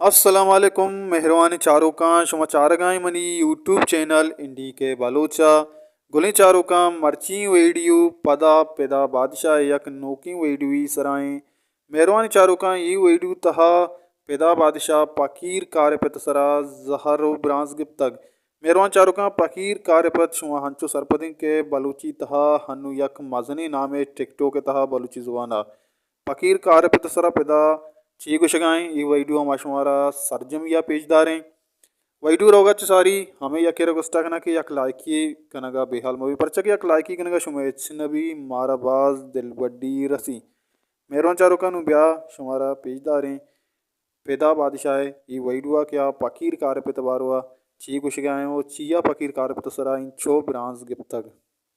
अस्सलाम वालेकुम मेहरबानी चारों का शुमा चारगाई मनी यूट्यूब चैनल इंडी के बालोचा गुली चारों का मर्ची वीडियो पदा पेदा बादशाह यक नोकी वीडियो सराएं मेहरबानी चारों का ये वीडियो तहा पेदा बादशाह पकीर कार्यपत सरा जहरो ब्रांस गिप्तग मेहरबान चारों का पकीर कार्यपत शुमा हंचो सरपदिंग के बलूची तहा हनु यक मजनी नामे टिकटो के तहा बलूची जुबाना पकीर कार्यपत सरा पेदा चीकु शगाएं ये वीडियो हमारा सरजम या पेजदार हैं वीडियो रोगा सारी हमें यक रगस्टा कना कि यक लाइकी कनगा बेहाल मूवी पर चक यक लाइकी कनगा शुमेच नबी माराबाज दिल बड्डी रसी मेहरबान चारों का नु ब्याह शुमारा पेजदार हैं पैदा बादशाह ये वीडियो क्या पकीर कार पे तबारुआ चीकु शगाएं वो चिया पकीर कार पे तसरा इन छो ब्रांस गिप्तग